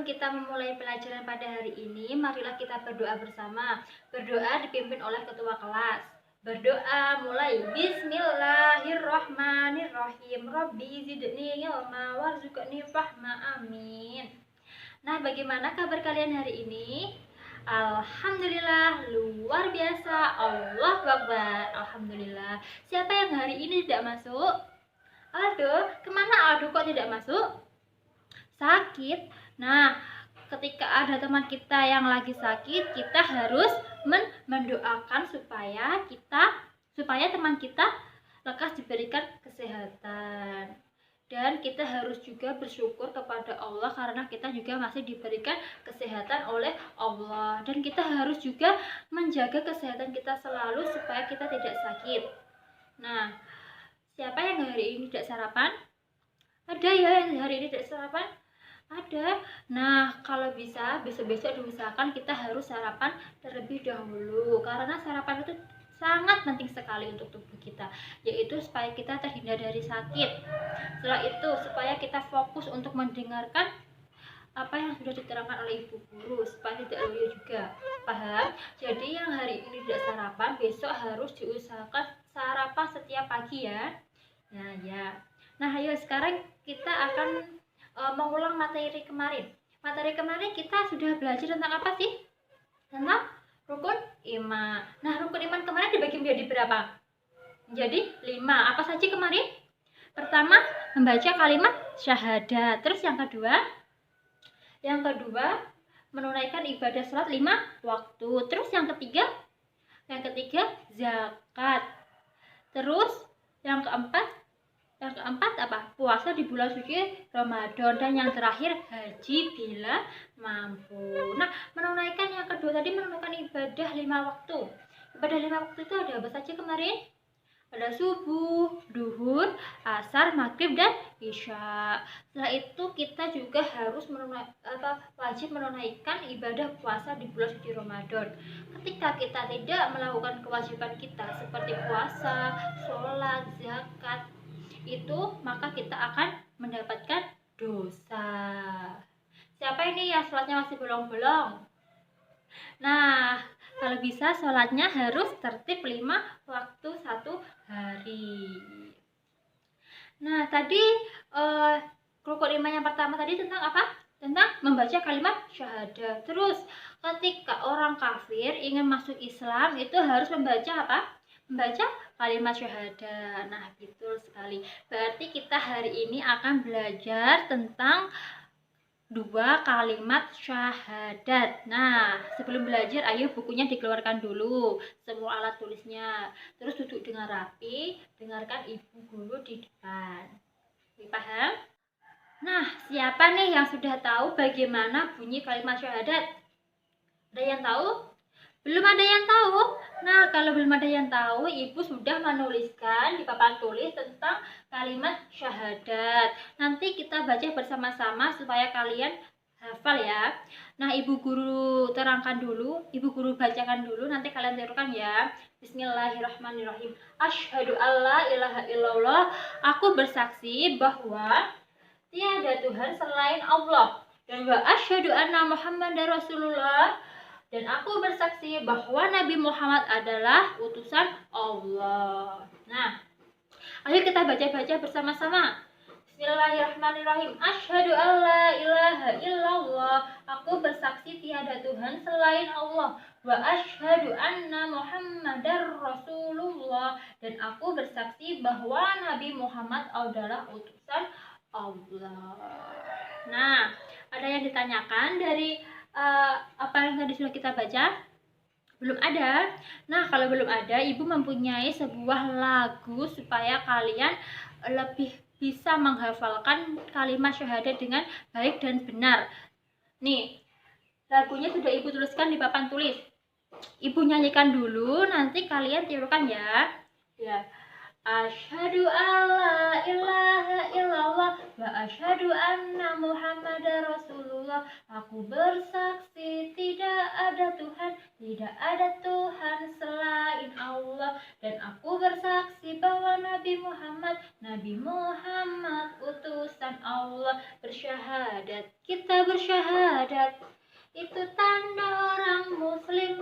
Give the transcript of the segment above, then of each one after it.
kita memulai pelajaran pada hari ini, marilah kita berdoa bersama. Berdoa dipimpin oleh ketua kelas. Berdoa mulai. Bismillahirrahmanirrahim. Rabbi zidni ilma warzuqni fahma. Amin. Nah, bagaimana kabar kalian hari ini? Alhamdulillah, luar biasa. Allahu Akbar. Alhamdulillah. Siapa yang hari ini tidak masuk? Aduh, kemana Aldo kok tidak masuk? Sakit. Nah, ketika ada teman kita yang lagi sakit, kita harus mendoakan supaya teman kita lekas diberikan kesehatan. Dan kita harus juga bersyukur kepada Allah karena kita juga masih diberikan kesehatan oleh Allah. Dan kita harus juga menjaga kesehatan kita selalu supaya kita tidak sakit. Nah, siapa yang hari ini tidak sarapan? Ada ya yang hari ini tidak sarapan? Ada. Nah, kalau bisa besok-besok diusahakan kita harus sarapan terlebih dahulu karena sarapan itu sangat penting sekali untuk tubuh kita, yaitu supaya kita terhindar dari sakit. Setelah itu supaya kita fokus untuk mendengarkan apa yang sudah diterangkan oleh ibu guru supaya tidak loyo juga. Paham? Jadi yang hari ini tidak sarapan, besok harus diusahakan sarapan setiap pagi ya. Nah, ya. Nah, ayo sekarang kita akan mengulang materi kemarin. Materi kemarin kita sudah belajar tentang apa sih? Tentang rukun iman. Nah, rukun iman kemarin dibagi menjadi berapa? Menjadi 5. Apa saja kemarin? Pertama, membaca kalimat syahadat. Terus yang kedua, menunaikan ibadah sholat 5 waktu. Terus yang ketiga, zakat. Terus yang keempat apa? Puasa di bulan suci Ramadan. Dan yang terakhir, haji bila mampu. Nah, menunaikan yang kedua tadi, menunaikan ibadah 5 waktu. Ibadah 5 waktu itu ada apa saja kemarin? Ada subuh, duhur, asar, maghrib, dan isya. Setelah itu kita juga harus wajib menunaikan ibadah puasa di bulan suci Ramadan. Ketika kita tidak melakukan kewajiban kita seperti puasa, sholat, zakat, itu maka kita akan mendapatkan dosa. Siapa ini yang sholatnya masih bolong-bolong? Nah, kalau bisa sholatnya harus tertib 5 waktu 1 hari. Nah, tadi rukun iman yang pertama tadi tentang apa? Tentang membaca kalimat syahadat. Terus ketika orang kafir ingin masuk Islam itu harus membaca apa? Membaca kalimat syahadat. Nah, betul sekali. Berarti kita hari ini akan belajar tentang 2 kalimat syahadat. Nah, sebelum belajar, ayo bukunya dikeluarkan dulu, semua alat tulisnya. Terus duduk dengan rapi, dengarkan ibu guru di depan. Paham? Nah, siapa nih yang sudah tahu bagaimana bunyi kalimat syahadat? Ada yang tahu? Belum ada yang tahu? Nah, kalau belum ada yang tahu, ibu sudah menuliskan di papan tulis tentang kalimat syahadat. Nanti kita baca bersama-sama supaya kalian hafal ya. Nah, ibu guru terangkan dulu, ibu guru bacakan dulu, nanti kalian tirukan ya. Bismillahirrahmanirrahim. Asyhadu alla ilaha illallah. Aku bersaksi bahwa tiada Tuhan selain Allah. Dan wa asyhadu anna Muhammadar Rasulullah. Dan aku bersaksi bahwa Nabi Muhammad adalah utusan Allah. Nah, ayo kita baca-baca bersama-sama. Bismillahirrahmanirrahim. Asyhadu alla ilaha illallah. Aku bersaksi tiada Tuhan selain Allah. Wa asyhadu anna Muhammadar Rasulullah. Dan aku bersaksi bahwa Nabi Muhammad adalah utusan Allah. Nah, ada yang ditanyakan dari apa yang tadi sudah kita baca? Belum ada? Nah, kalau belum ada, ibu mempunyai sebuah lagu supaya kalian lebih bisa menghafalkan kalimat syahadat dengan baik dan benar. Nih, lagunya sudah ibu tuliskan di papan tulis. Ibu nyanyikan dulu, nanti kalian tirukan ya. Ya. Asyhadu alla ilaha illallah wa asyhadu anna Muhammadar Rasulullah. Aku bersaksi tidak ada Tuhan tidak ada Tuhan selain Allah, dan aku bersaksi bahwa Nabi Muhammad utusan Allah. Bersyahadat, kita bersyahadat, itu tanda orang muslim.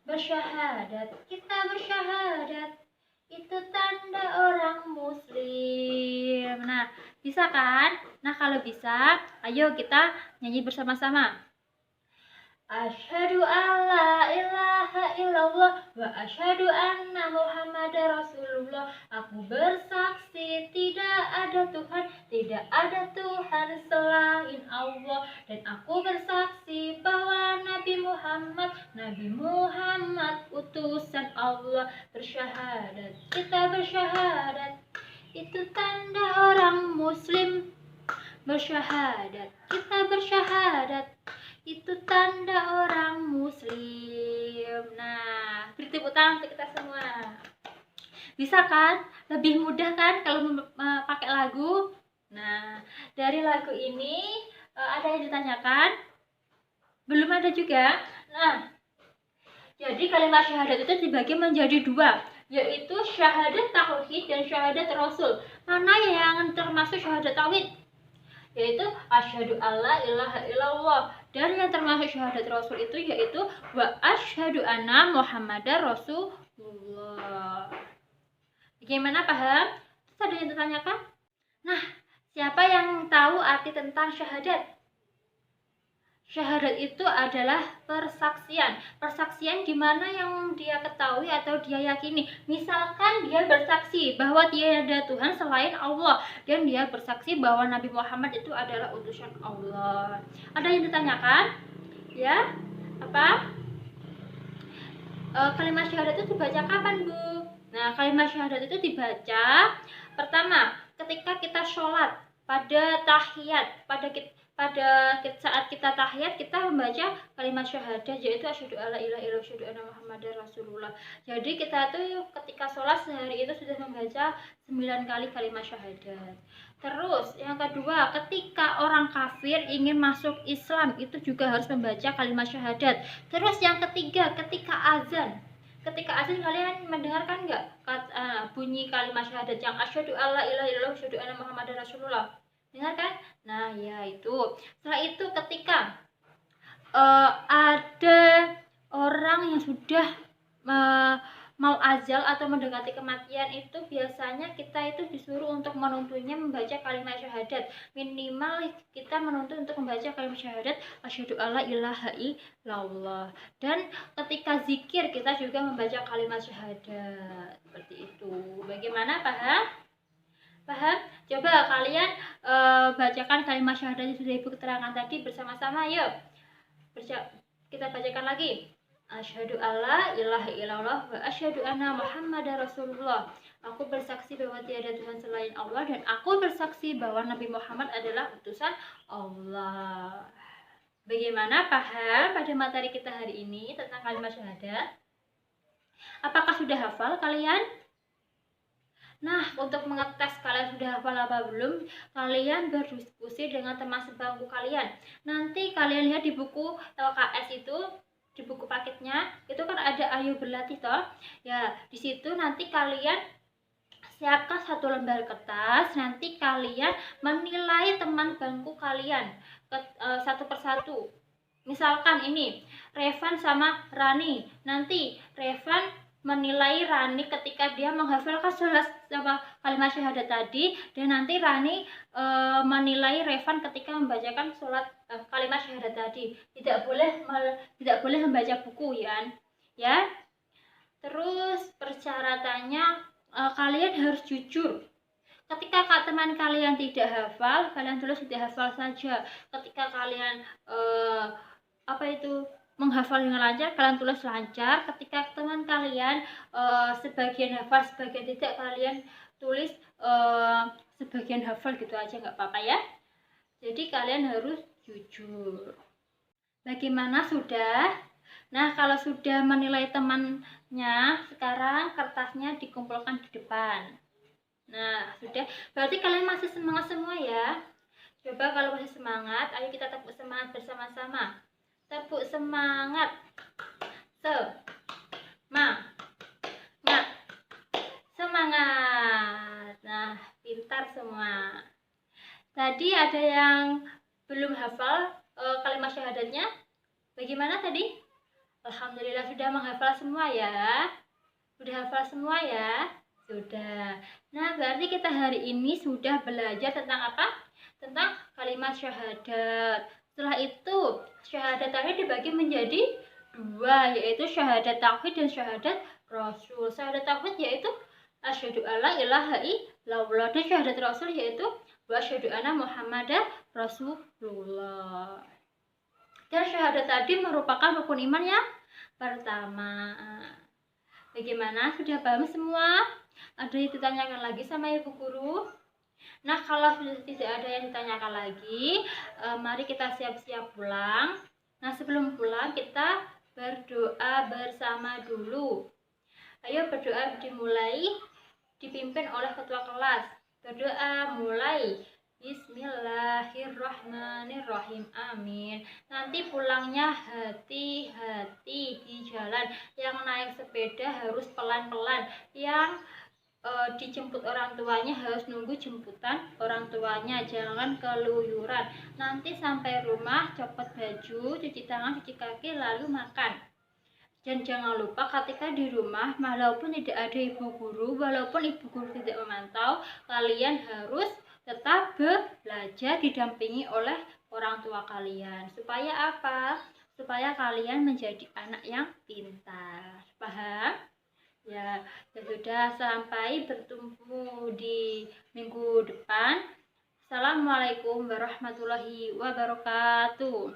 Bersyahadat, kita bersyahadat, itu tanda orang muslim. Nah, bisa kan? Nah, kalau bisa, ayo kita nyanyi bersama-sama. Asyhadu alla ilaha illallah wa asyhadu anna Muhammadar Rasulullah. Aku bersaksi tidak ada Tuhan selain Allah, dan aku bersaksi bahwa Nabi Muhammad utusan Allah. Bersyahadat, kita bersyahadat, itu tanda orang muslim. Bersyahadat, kita bersyahadat, itu tanda orang muslim. Nah, beri tepuk tangan untuk kita semua. Bisa kan? Lebih mudah kan kalau pakai lagu? Nah, dari lagu ini ada yang ditanyakan? Belum ada juga? Nah, jadi kalimat syahadat itu dibagi menjadi dua, yaitu syahadat tauhid dan syahadat rasul. Mana yang termasuk syahadat tauhid? Yaitu asyhadu alla ilaha illallah, dan yang termasuk syahadat rasul itu yaitu wa asyhadu anna Muhammadar Rasulullah. Bagaimana, paham? Terus ada yang ditanyakan? Nah, siapa yang tahu arti tentang syahadat? Syahadat itu adalah persaksian. Persaksian gimana yang dia ketahui atau dia yakini. Misalkan dia bersaksi bahwa tiada Tuhan selain Allah, dan dia bersaksi bahwa Nabi Muhammad itu adalah utusan Allah. Ada yang ditanyakan? Ya, apa? Kalimat syahadat itu dibaca kapan, Bu? Nah, kalimat syahadat itu dibaca pertama ketika kita sholat, pada tahiyat, pada saat kita tahiyat kita membaca kalimat syahadat, yaitu asyhadu alla ilaha illallah asyhadu anna Muhammadar Rasulullah. Jadi kita tuh ketika sholat sehari itu sudah membaca 9 kali kalimat syahadat. Terus yang kedua, ketika orang kafir ingin masuk Islam itu juga harus membaca kalimat syahadat. Terus yang ketiga, ketika azan kalian mendengarkan nggak bunyi kalimat syahadat yang asyhadu alla ilaha illallah asyhadu anna Muhammadar Rasulullah? Dengar kan? Nah, ya itu. Setelah itu ketika ada orang yang sudah mau ajal atau mendekati kematian, itu biasanya kita itu disuruh untuk menuntunnya membaca kalimat syahadat. Minimal kita menuntut untuk membaca kalimat syahadat asyhadu alla ilaha illallah. Dan ketika zikir kita juga membaca kalimat syahadat. Seperti itu. Bagaimana, paham? Paham? Coba kalian bacakan kalimat syahadat yang sudah Ibu keterangkan tadi bersama-sama, yuk. Kita bacakan lagi. Asyhadu alla ilaha illallah wa asyhadu anna Muhammadar Rasulullah. Aku bersaksi bahwa tiada Tuhan selain Allah, dan aku bersaksi bahwa Nabi Muhammad adalah utusan Allah. Bagaimana, paham pada materi kita hari ini tentang kalimat syahadat? Apakah sudah hafal kalian? Nah, untuk mengetes kalian sudah hafal apa belum, kalian berdiskusi dengan teman sebangku kalian. Nanti kalian lihat di buku LKS itu, di buku paketnya, itu kan ada ayo berlatih toh. Ya, di situ nanti kalian siapkan 1 lembar kertas, nanti kalian menilai teman bangku kalian satu persatu. Misalkan ini Revan sama Rani, nanti Revan menilai Rani ketika dia menghafalkan sama kalimat syahadat tadi, dan nanti Rani menilai Revan ketika membacakan kalimat syahadat tadi. Tidak boleh membaca buku ya. Terus persyaratannya kalian harus jujur. Ketika teman kalian tidak hafal, kalian tulis tidak hafal saja. Ketika kalian menghafal dengan lancar, kalian tulis lancar. Ketika teman kalian sebagian hafal, sebagian tidak, kalian tulis sebagian hafal gitu aja, nggak apa-apa ya. Jadi kalian harus jujur. Bagaimana, sudah? Nah, kalau sudah menilai temannya, sekarang kertasnya dikumpulkan di depan. Nah, sudah. Berarti kalian masih semangat semua ya. Coba kalau masih semangat, ayo kita tepuk semangat bersama-sama. Tepuk semangat. semua. Tadi ada yang belum hafal kalimat syahadatnya? Bagaimana tadi? Alhamdulillah sudah menghafal semua ya. Sudah hafal semua ya? Sudah. Nah, berarti kita hari ini sudah belajar tentang apa? Tentang kalimat syahadat. Setelah itu, syahadat tadi dibagi menjadi dua, yaitu syahadat tauhid dan syahadat rasul. Syahadat tauhid yaitu asyhadu alla ilaha illallah, dan syahadat rasul yaitu wa asyhadu anna muhammadar rasulullah. Dan syahadat tadi merupakan rukun iman yang pertama. Bagaimana? Sudah paham semua? Ada yang ditanyakan lagi sama ibu guru? Nah, kalau sudah tidak ada yang ditanyakan lagi, mari kita siap-siap pulang. Nah, sebelum pulang kita berdoa bersama dulu. Ayo berdoa dimulai, dipimpin oleh ketua kelas. Berdoa mulai. Bismillahirrahmanirrahim. Amin. Nanti pulangnya hati-hati di jalan. Yang naik sepeda harus pelan-pelan. Yang dijemput orang tuanya harus nunggu jemputan orang tuanya, jangan keluyuran. Nanti sampai rumah copot baju, cuci tangan, cuci kaki, lalu makan. Dan jangan lupa ketika di rumah, walaupun tidak ada ibu guru, walaupun ibu guru tidak memantau, kalian harus tetap belajar didampingi oleh orang tua kalian. Supaya apa? Supaya kalian menjadi anak yang pintar. Paham? Ya, sudah, sampai bertemu di minggu depan. Assalamualaikum warahmatullahi wabarakatuh.